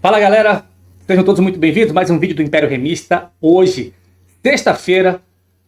Fala galera, sejam todos muito bem-vindos a mais um vídeo do Império Remista. Hoje, sexta-feira,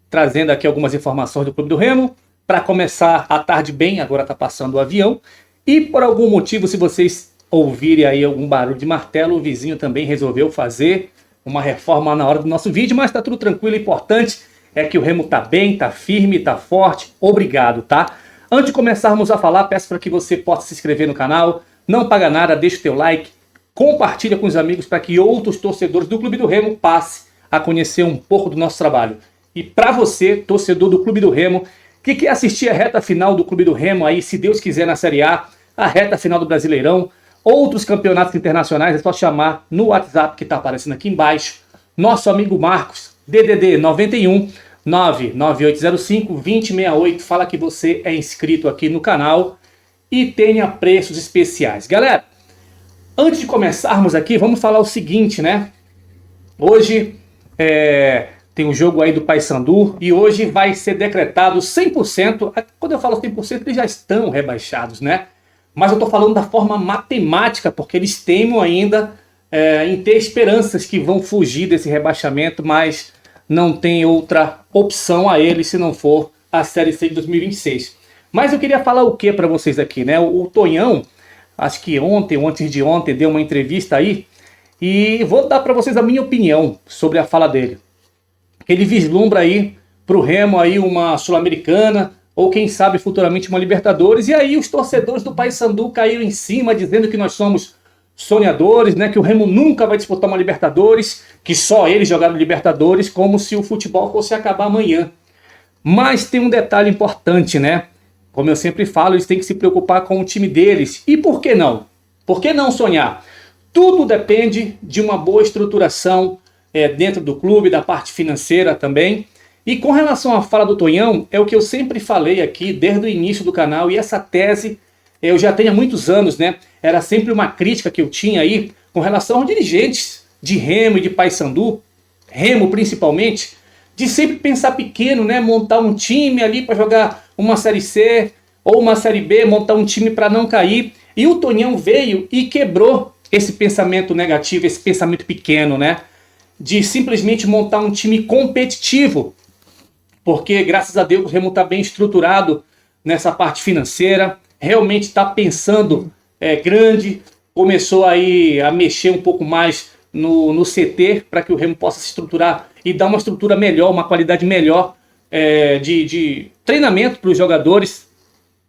trazendo aqui algumas informações do Clube do Remo. Para começar a tarde bem, agora está passando o avião. E por algum motivo, se vocês ouvirem aí algum barulho de martelo, o vizinho também resolveu fazer uma reforma na hora do nosso vídeo, mas está tudo tranquilo. O importante é que o Remo está bem, está firme, está forte. Obrigado, tá? Antes de começarmos a falar, peço para que você possa se inscrever no canal. Não paga nada, deixa o teu like. Compartilha com os amigos para que outros torcedores do Clube do Remo passem a conhecer um pouco do nosso trabalho. E para você, torcedor do Clube do Remo, que quer assistir a reta final do Clube do Remo, aí, se Deus quiser, na Série A, a reta final do Brasileirão, outros campeonatos internacionais, é só chamar no WhatsApp que está aparecendo aqui embaixo. Nosso amigo Marcos, DDD 91 99805 2068, fala que você é inscrito aqui no canal e tenha preços especiais. Galera, antes de começarmos aqui, vamos falar o seguinte, né? Hoje tem um jogo aí do Paysandu e hoje vai ser decretado 100%. Quando eu falo 100%, eles já estão rebaixados, né? Mas eu tô falando da forma matemática, porque eles teimam ainda em ter esperanças que vão fugir desse rebaixamento, mas não tem outra opção a eles se não for a Série C de 2026. Mas eu queria falar o que para vocês aqui, né? O Tonhão, acho que ontem ou antes de ontem, deu uma entrevista aí e vou dar para vocês a minha opinião sobre a fala dele. Ele vislumbra aí para o Remo aí uma Sul-Americana ou quem sabe futuramente uma Libertadores, e aí os torcedores do Paysandu caíram em cima dizendo que nós somos sonhadores, né, que o Remo nunca vai disputar uma Libertadores, que só eles jogaram Libertadores, como se o futebol fosse acabar amanhã. Mas tem um detalhe importante, né? Como eu sempre falo, eles têm que se preocupar com o time deles. E por que não? Por que não sonhar? Tudo depende de uma boa estruturação dentro do clube, da parte financeira também. E com relação à fala do Tonhão, é o que eu sempre falei aqui desde o início do canal, e essa tese eu já tenho há muitos anos, né? Era sempre uma crítica que eu tinha aí com relação aos dirigentes de Remo e de Paysandu, Remo principalmente, de sempre pensar pequeno, né? Montar um time ali para jogar uma Série C ou uma Série B, montar um time para não cair. E o Tonhão veio e quebrou esse pensamento negativo, esse pensamento pequeno, né? De simplesmente montar um time competitivo. Porque, graças a Deus, o Remo está bem estruturado nessa parte financeira, realmente está pensando grande, começou aí a mexer um pouco mais no CT para que o Remo possa se estruturar e dar uma estrutura melhor, uma qualidade melhor de treinamento para os jogadores.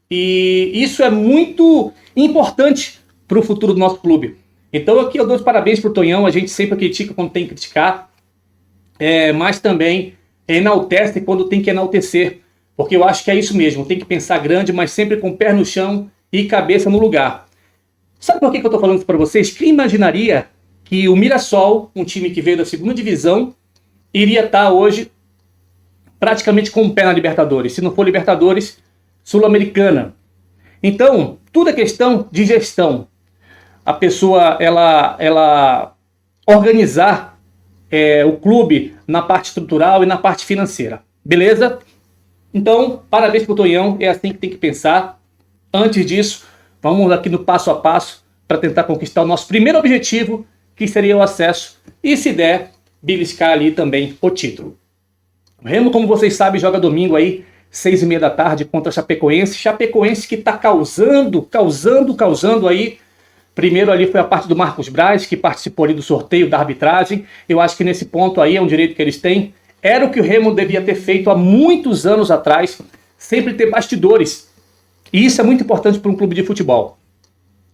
E isso é muito importante para o futuro do nosso clube. Então aqui eu dou os parabéns para o Tonhão. A gente sempre critica quando tem que criticar, mas também enaltece quando tem que enaltecer, porque eu acho que é isso mesmo, tem que pensar grande, mas sempre com o pé no chão e cabeça no lugar. Sabe por que eu estou falando isso para vocês? Quem imaginaria que o Mirassol, um time que veio da segunda divisão, iria estar hoje praticamente com o pé na Libertadores, se não for Libertadores, Sul-Americana. Então, tudo é questão de gestão. A pessoa, ela organizar o clube na parte estrutural e na parte financeira. Beleza? Então, parabéns pro Tonhão, é assim que tem que pensar. Antes disso, vamos aqui no passo a passo para tentar conquistar o nosso primeiro objetivo, que seria o acesso, e se der, beliscar ali também o título. O Remo, como vocês sabem, joga domingo aí, 6h30 da tarde, contra a Chapecoense. Chapecoense que está causando aí. Primeiro ali foi a parte do Marcos Braz, que participou ali do sorteio da arbitragem. Eu acho que nesse ponto aí é um direito que eles têm. Era o que o Remo devia ter feito há muitos anos atrás, sempre ter bastidores. E isso é muito importante para um clube de futebol.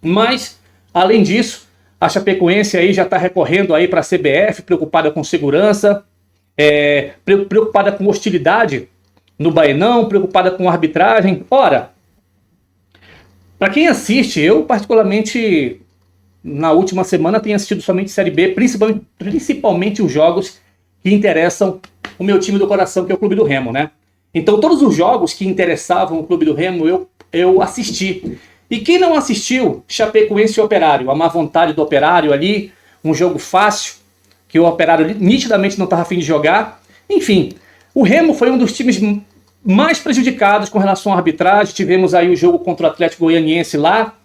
Mas, além disso, a Chapecoense aí já está recorrendo aí para a CBF, preocupada com segurança, preocupada com hostilidade no Baenão, preocupada com arbitragem. Ora, para quem assiste, eu particularmente na última semana tenho assistido somente Série B, principalmente os jogos que interessam o meu time do coração, que é o Clube do Remo, né? Então todos os jogos que interessavam o Clube do Remo eu assisti. E quem não assistiu, Chapecoense e Operário, a má vontade do Operário ali, um jogo fácil, que o Operário nitidamente não estava a fim de jogar. Enfim, o Remo foi um dos times mais prejudicados com relação à arbitragem. Tivemos aí o jogo contra o Atlético Goianiense lá,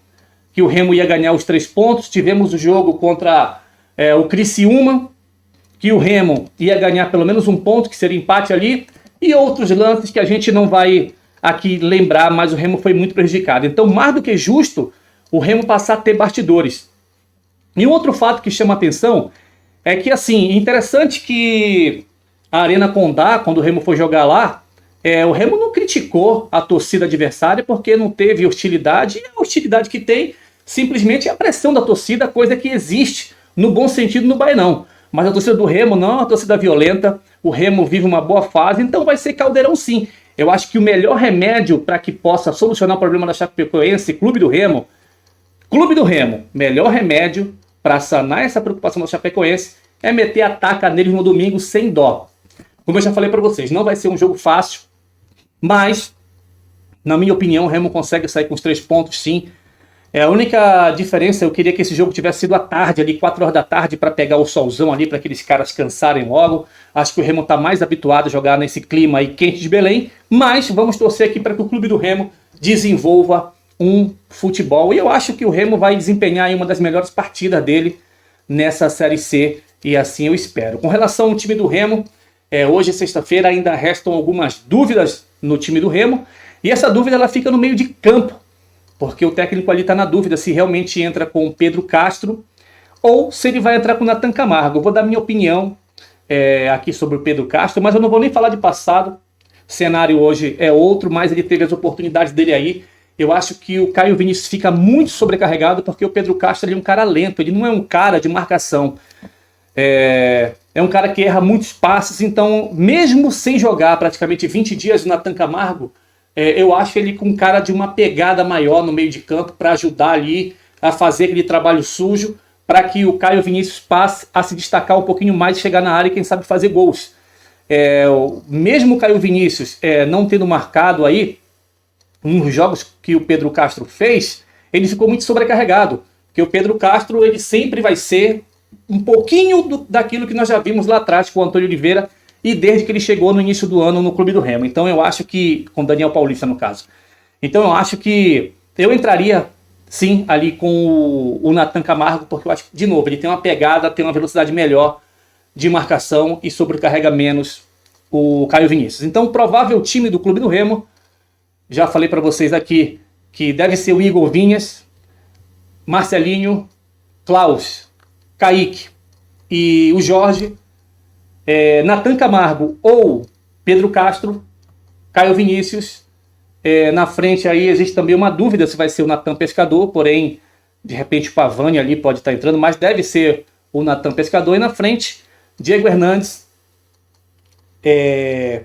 que o Remo ia ganhar os 3 pontos. Tivemos o jogo contra o Criciúma, que o Remo ia ganhar pelo menos 1 ponto, que seria empate ali. E outros lances que a gente não vai aqui lembrar, mas o Remo foi muito prejudicado. Então, mais do que justo, o Remo passar a ter bastidores. E um outro fato que chama atenção é que, assim, interessante que a Arena Condá, quando o Remo foi jogar lá, o Remo não criticou a torcida adversária porque não teve hostilidade. E a hostilidade que tem, simplesmente, é a pressão da torcida, coisa que existe no bom sentido no Baenão. Mas a torcida do Remo não é uma torcida violenta, o Remo vive uma boa fase, então vai ser caldeirão sim. Eu acho que o melhor remédio para que possa solucionar o problema da Chapecoense, Clube do Remo, melhor remédio para sanar essa preocupação da Chapecoense é meter a taca neles no domingo sem dó. Como eu já falei para vocês, não vai ser um jogo fácil, mas, na minha opinião, o Remo consegue sair com os 3 pontos sim. A única diferença, eu queria que esse jogo tivesse sido à tarde, ali 4 horas da tarde, para pegar o solzão ali, para aqueles caras cansarem logo. Acho que o Remo está mais habituado a jogar nesse clima aí quente de Belém, mas vamos torcer aqui para que o Clube do Remo desenvolva um futebol. E eu acho que o Remo vai desempenhar aí uma das melhores partidas dele nessa Série C, e assim eu espero. Com relação ao time do Remo, hoje, sexta-feira, ainda restam algumas dúvidas no time do Remo, e essa dúvida ela fica no meio de campo, porque o técnico ali está na dúvida se realmente entra com o Pedro Castro ou se ele vai entrar com o Nathan Camargo. Eu vou dar minha opinião aqui sobre o Pedro Castro, mas eu não vou nem falar de passado. O cenário hoje é outro, mas ele teve as oportunidades dele aí. Eu acho que o Caio Vinícius fica muito sobrecarregado porque o Pedro Castro ele é um cara lento, ele não é um cara de marcação. É um cara que erra muitos passes, então mesmo sem jogar praticamente 20 dias o Nathan Camargo, eu acho ele com cara de uma pegada maior no meio de campo para ajudar ali a fazer aquele trabalho sujo para que o Caio Vinícius passe a se destacar um pouquinho mais, chegar na área e quem sabe fazer gols. Mesmo o Caio Vinícius não tendo marcado aí nos jogos que o Pedro Castro fez, ele ficou muito sobrecarregado, porque o Pedro Castro ele sempre vai ser um pouquinho daquilo que nós já vimos lá atrás com o Antônio Oliveira e desde que ele chegou no início do ano no Clube do Remo. Então eu acho que, com Daniel Paulista no caso, então eu acho que eu entraria sim ali com o Nathan Camargo, porque eu acho que, de novo, ele tem uma pegada, tem uma velocidade melhor de marcação e sobrecarrega menos o Caio Vinícius. Então o provável time do Clube do Remo, já falei para vocês aqui, que deve ser o Igor Vinhas, Marcelinho, Klaus, Kaique e o Jorge, Nathan Camargo ou Pedro Castro, Caio Vinícius. Na frente aí existe também uma dúvida se vai ser o Nathan Pescador, porém, de repente o Pavani ali pode estar entrando, mas deve ser o Nathan Pescador. E na frente, Diego Hernandes,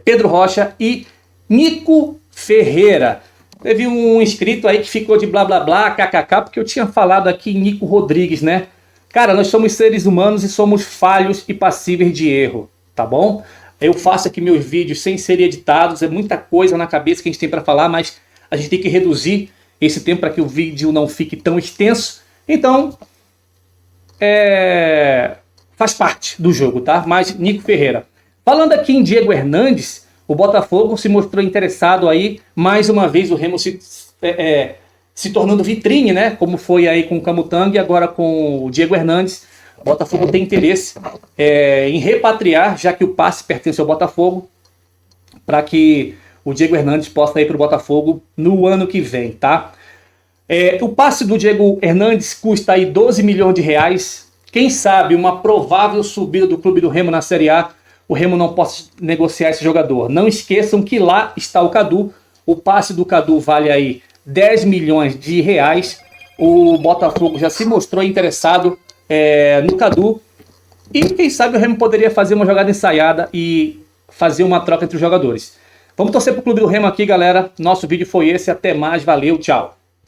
Pedro Rocha e Nico Ferreira. Teve um inscrito aí que ficou de blá blá blá, kkk, porque eu tinha falado aqui em Nico Rodrigues, né? Cara, nós somos seres humanos e somos falhos e passíveis de erro, tá bom? Eu faço aqui meus vídeos sem serem editados, é muita coisa na cabeça que a gente tem para falar, mas a gente tem que reduzir esse tempo para que o vídeo não fique tão extenso. Então, faz parte do jogo, tá? Mas Nico Ferreira. Falando aqui em Diego Hernandes, o Botafogo se mostrou interessado aí, mais uma vez o Remo se tornando vitrine, né? Como foi aí com o Camutanga e agora com o Diego Hernandes. O Botafogo tem interesse em repatriar, já que o passe pertence ao Botafogo, para que o Diego Hernandes possa ir para o Botafogo no ano que vem, tá? O passe do Diego Hernandes custa aí 12 milhões de reais. Quem sabe uma provável subida do Clube do Remo na Série A, o Remo não possa negociar esse jogador. Não esqueçam que lá está o Cadu. O passe do Cadu vale aí 10 milhões de reais. O Botafogo já se mostrou interessado no Cadu. E quem sabe o Remo poderia fazer uma jogada ensaiada e fazer uma troca entre os jogadores. Vamos torcer pro Clube do Remo aqui, galera. Nosso vídeo foi esse. Até mais. Valeu. Tchau.